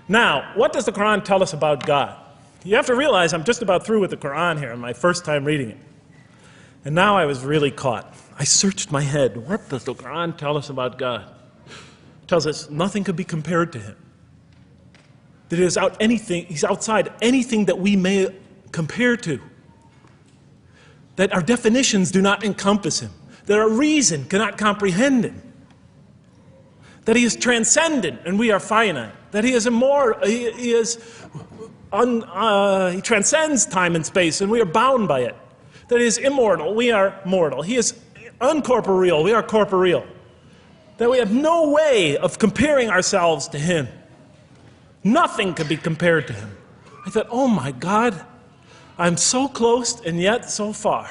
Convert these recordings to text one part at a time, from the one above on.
Now, what does the Quran tell us about God? You have to realize I'm just about through with the Quran here, my first time reading it. And now I was really caught. I searched my head. What does the Quran tell us about God? It tells us nothing could be compared to him. That he's outside anything that we may compare to. That our definitions do not encompass him. That our reason cannot comprehend him. That he is transcendent and we are finite. That he is immortal, he transcends time and space and we are bound by it. That he is immortal, we are mortal. He is uncorporeal, we are corporeal. That we have no way of comparing ourselves to him. Nothing could be compared to him. I thought, oh my God, I'm so close and yet so far.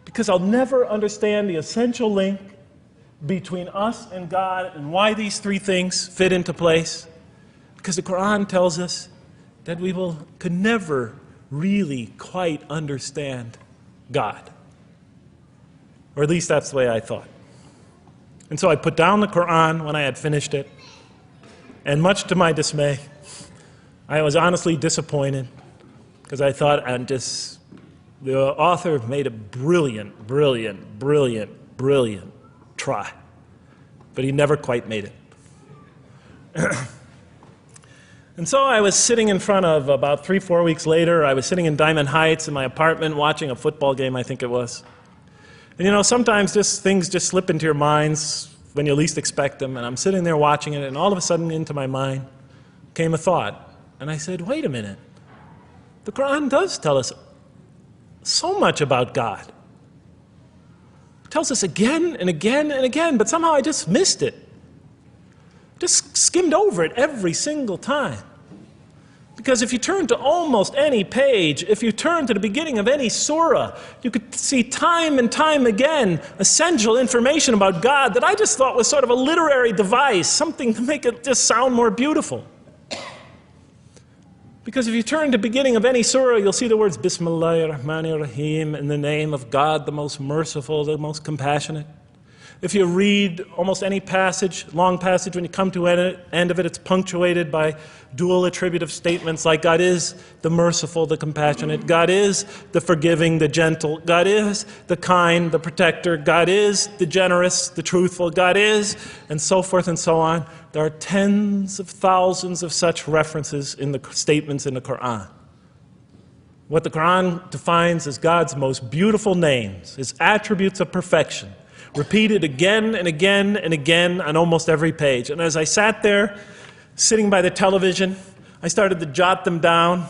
Because I'll never understand the essential link between us and God and why these three things fit into place. Because the Quran tells us that we could never really quite understand God. Or at least that's the way I thought. And so I put down the Quran when I had finished it. And much to my dismay, I was honestly disappointed because I thought the author made a brilliant try. But he never quite made it. And so I was sitting in front of, about 3-4 weeks later, I was sitting in Diamond Heights in my apartment watching a football game, I think it was. And you know, sometimes things just slip into your minds when you least expect them. And I'm sitting there watching it, and all of a sudden into my mind came a thought. And I said, wait a minute. The Quran does tell us so much about God. It tells us again and again and again, but somehow I just missed it. Just skimmed over it every single time. Because if you turn to almost any page, if you turn to the beginning of any surah, you could see time and time again essential information about God that I just thought was sort of a literary device, something to make it just sound more beautiful. Because if you turn to the beginning of any surah, you'll see the words Bismillahir Rahmanir Rahim, in the name of God, the most merciful, the most compassionate. If you read almost any passage, long passage, when you come to the end of it, it's punctuated by dual attributive statements like God is the merciful, the compassionate, God is the forgiving, the gentle, God is the kind, the protector, God is the generous, the truthful, God is, and so forth and so on. There are tens of thousands of such references in the statements in the Quran. What the Quran defines as God's most beautiful names, his attributes of perfection, repeated again and again and again on almost every page. And as I sat there, sitting by the television, I started to jot them down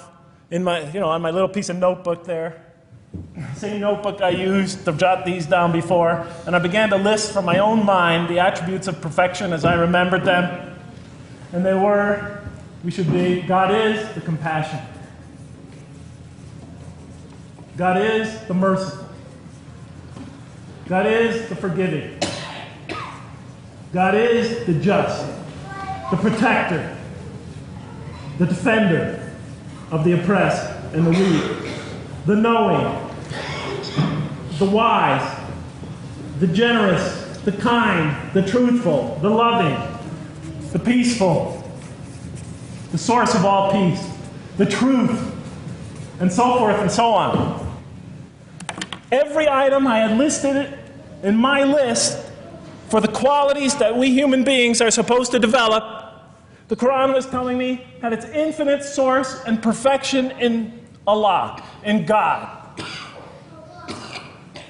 in my, on my little piece of notebook there. Same notebook I used to jot these down before. And I began to list from my own mind the attributes of perfection as I remembered them. And they were, God is the compassionate. God is the merciful. God is the forgiving. God is the just, the protector, the defender of the oppressed and the weak, the knowing, the wise, the generous, the kind, the truthful, the loving, the peaceful, the source of all peace, the truth, and so forth and so on. Every item I had listed in my list for the qualities that we human beings are supposed to develop, the Quran was telling me had its infinite source and perfection in Allah, in God.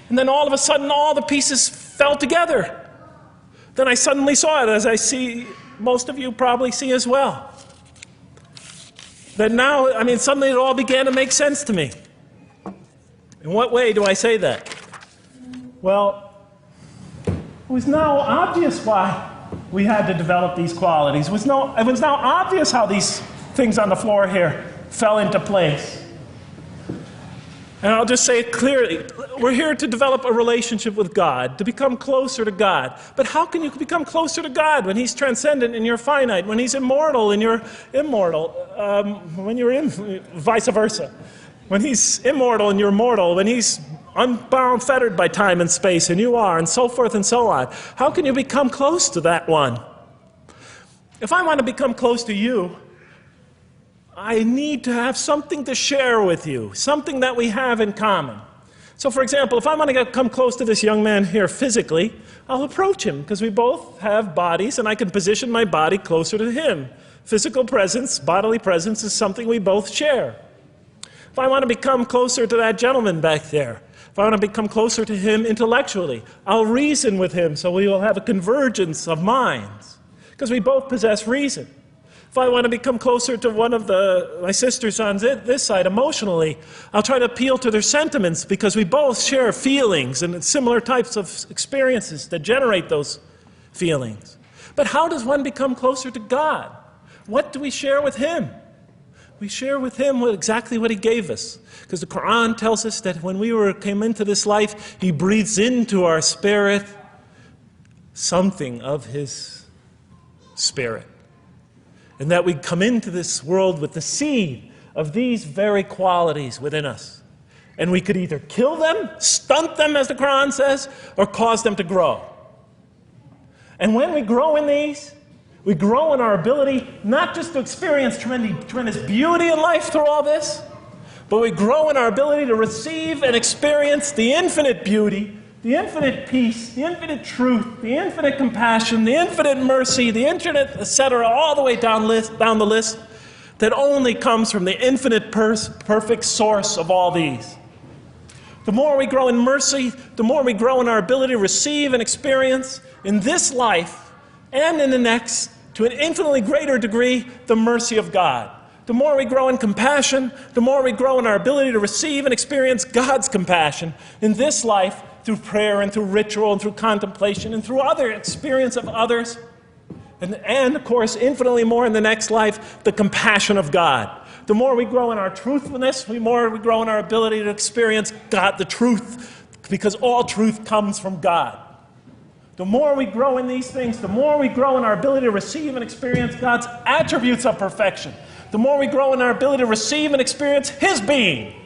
And then all of a sudden, all the pieces fell together. Then I suddenly saw it, as I see most of you probably see as well. That now, suddenly it all began to make sense to me. In what way do I say that? Well, it was now obvious why we had to develop these qualities. It was now obvious how these things on the floor here fell into place. And I'll just say it clearly. We're here to develop a relationship with God, to become closer to God. But how can you become closer to God when he's transcendent and you're finite, when he's immortal and you're immortal, vice versa? When he's immortal and you're mortal, when he's unbound, fettered by time and space, and you are, and so forth and so on. How can you become close to that one? If I want to become close to you, I need to have something to share with you, something that we have in common. So, for example, if I want to come close to this young man here physically, I'll approach him because we both have bodies and I can position my body closer to him. Physical presence, bodily presence is something we both share. If I want to become closer to that gentleman back there, if I want to become closer to him intellectually, I'll reason with him so we will have a convergence of minds because we both possess reason. If I want to become closer to one of my sisters on this side emotionally, I'll try to appeal to their sentiments because we both share feelings and similar types of experiences that generate those feelings. But how does one become closer to God? What do we share with Him? We share with Him exactly what He gave us. Because the Quran tells us that when we came into this life, He breathes into our spirit something of His Spirit. And that we come into this world with the seed of these very qualities within us. And we could either kill them, stunt them, as the Quran says, or cause them to grow. And when we grow in these, we grow in our ability not just to experience tremendous beauty in life through all this, but we grow in our ability to receive and experience the infinite beauty, the infinite peace, the infinite truth, the infinite compassion, the infinite mercy, the infinite, etc., all the way down the list, that only comes from the infinite perfect source of all these. The more we grow in mercy, the more we grow in our ability to receive and experience in this life and in the next, to an infinitely greater degree, the mercy of God. The more we grow in compassion, the more we grow in our ability to receive and experience God's compassion in this life, through prayer and through ritual and through contemplation and through other experience of others. And of course, infinitely more in the next life, the compassion of God. The more we grow in our truthfulness, the more we grow in our ability to experience God, the truth, because all truth comes from God. The more we grow in these things, the more we grow in our ability to receive and experience God's attributes of perfection. The more we grow in our ability to receive and experience His being.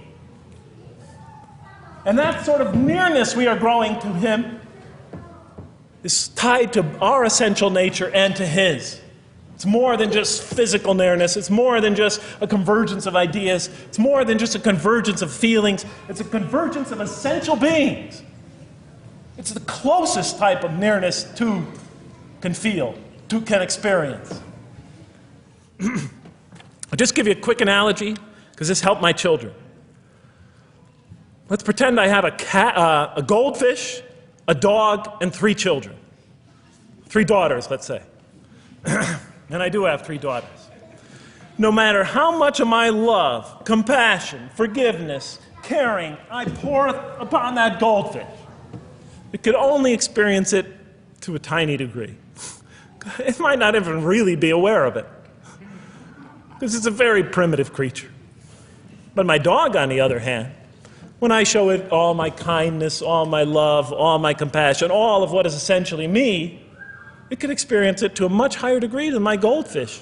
And that sort of nearness we are growing to Him is tied to our essential nature and to His. It's more than just physical nearness. It's more than just a convergence of ideas. It's more than just a convergence of feelings. It's a convergence of essential beings. It's the closest type of nearness two can feel, two can experience. I'll just give you a quick analogy, because this helped my children. Let's pretend I have a goldfish, a dog, and 3 children. 3 daughters, let's say. And I do have 3 daughters. No matter how much of my love, compassion, forgiveness, caring I pour upon that goldfish, it could only experience it to a tiny degree. It might not even really be aware of it, because it's a very primitive creature. But my dog, on the other hand, when I show it all my kindness, all my love, all my compassion, all of what is essentially me, it can experience it to a much higher degree than my goldfish.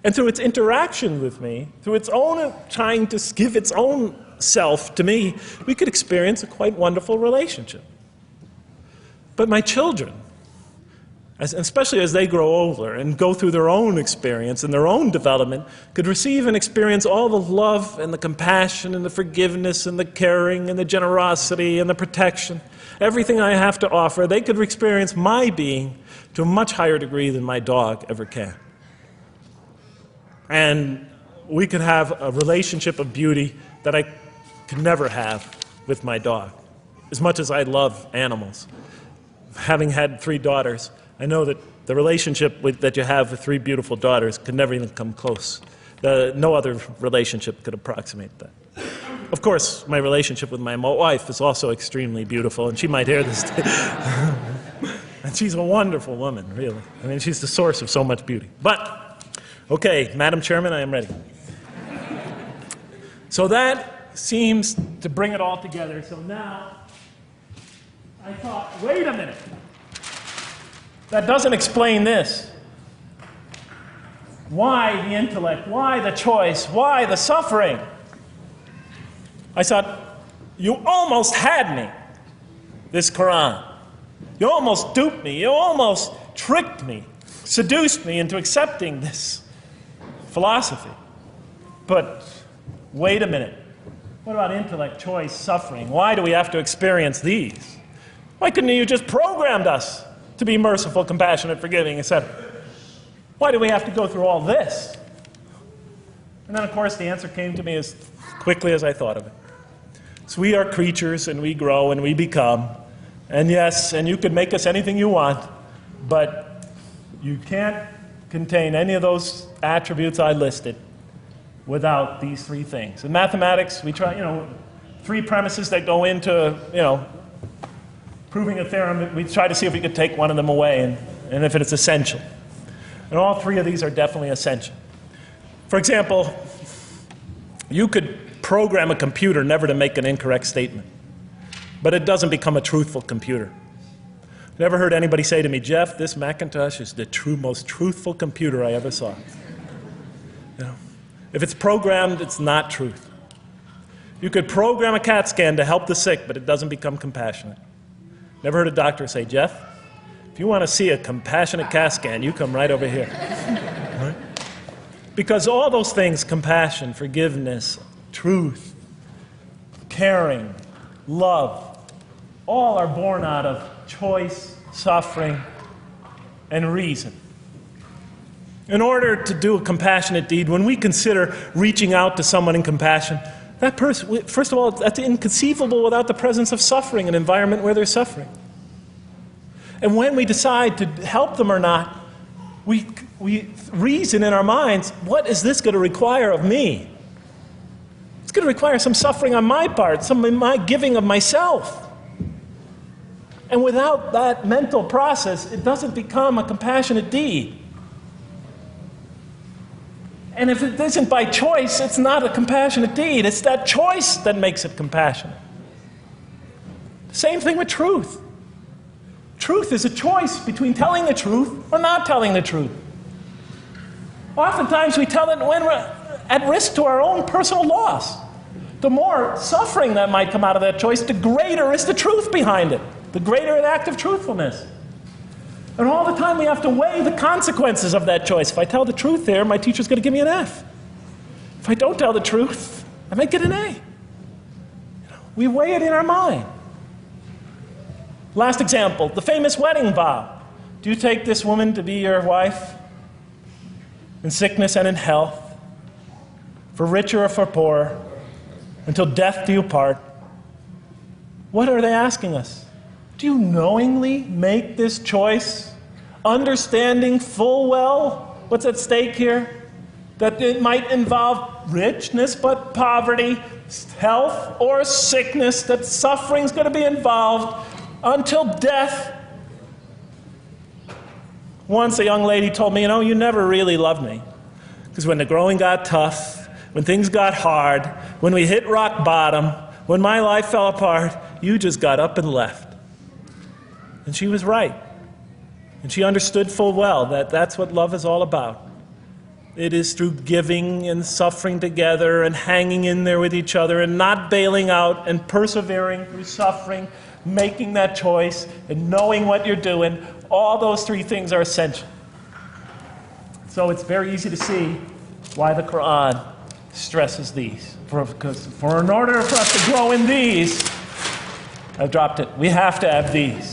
And through its interaction with me, through its own trying to give its own self to me, we could experience a quite wonderful relationship. But my children, especially as they grow older and go through their own experience and their own development, could receive and experience all the love and the compassion and the forgiveness and the caring and the generosity and the protection, everything I have to offer. They could experience my being to a much higher degree than my dog ever can. And we could have a relationship of beauty that I could never have with my dog. As much as I love animals, having had 3 daughters, I know that the relationship that you have with 3 beautiful daughters could never even come close. No other relationship could approximate that. Of course, my relationship with my wife is also extremely beautiful, and she might hear this. And she's a wonderful woman, really. I mean, she's the source of so much beauty. But, okay, Madam Chairman, I am ready. So that seems to bring it all together. So now, I thought, wait a minute. That doesn't explain this. Why the intellect? Why the choice? Why the suffering? I thought, you almost had me, this Quran. You almost duped me. You almost tricked me. seduced me into accepting this philosophy. But wait a minute. What about intellect, choice, suffering? Why do we have to experience these? Why couldn't you just programmed us to be merciful, compassionate, forgiving, etc.? Why do we have to go through all this? And then, of course, the answer came to me as quickly as I thought of it. So we are creatures, and we grow, and we become. And yes, and you can make us anything you want, but you can't contain any of those attributes I listed without these three things. In mathematics, we try, 3 premises that go into, proving a theorem. We try to see if we could take one of them away, and if it's essential. And all 3 of these are definitely essential. For example, you could program a computer never to make an incorrect statement, but it doesn't become a truthful computer. Never heard anybody say to me, Jeff, this Macintosh is the most truthful computer I ever saw. If it's programmed, it's not truth. You could program a CAT scan to help the sick, but it doesn't become compassionate. Never heard a doctor say, Jeff, if you want to see a compassionate CAT scan, you come right over here. Right? Because all those things, compassion, forgiveness, truth, caring, love, all are born out of choice, suffering, and reason. In order to do a compassionate deed, when we consider reaching out to someone in compassion, that person, first of all, that's inconceivable without the presence of suffering, an environment where there's suffering. And when we decide to help them or not, we reason in our minds, what is this going to require of me? It's going to require some suffering on my part, some in my giving of myself. And without that mental process, it doesn't become a compassionate deed. And if it isn't by choice, it's not a compassionate deed. It's that choice that makes it compassionate. Same thing with truth. Truth is a choice between telling the truth or not telling the truth. Oftentimes we tell it when we're at risk to our own personal loss. The more suffering that might come out of that choice, the greater is the truth behind it, the greater an act of truthfulness. And all the time we have to weigh the consequences of that choice. If I tell the truth there, my teacher's going to give me an F. If I don't tell the truth, I might get an A. We weigh it in our mind. Last example, the famous wedding vow. Do you take this woman to be your wife in sickness and in health, for richer or for poorer, until death do you part? What are they asking us? Do you knowingly make this choice, understanding full well what's at stake here? That it might involve richness but poverty, health or sickness, that suffering's going to be involved until death. Once a young lady told me, you never really loved me. Because when the growing got tough, when things got hard, when we hit rock bottom, when my life fell apart, you just got up and left. And she was right. And she understood full well that that's what love is all about. It is through giving and suffering together and hanging in there with each other and not bailing out and persevering through suffering, making that choice and knowing what you're doing. All those 3 things are essential. So it's very easy to see why the Quran stresses these. For in order for us to grow in these, I've dropped it, we have to have these.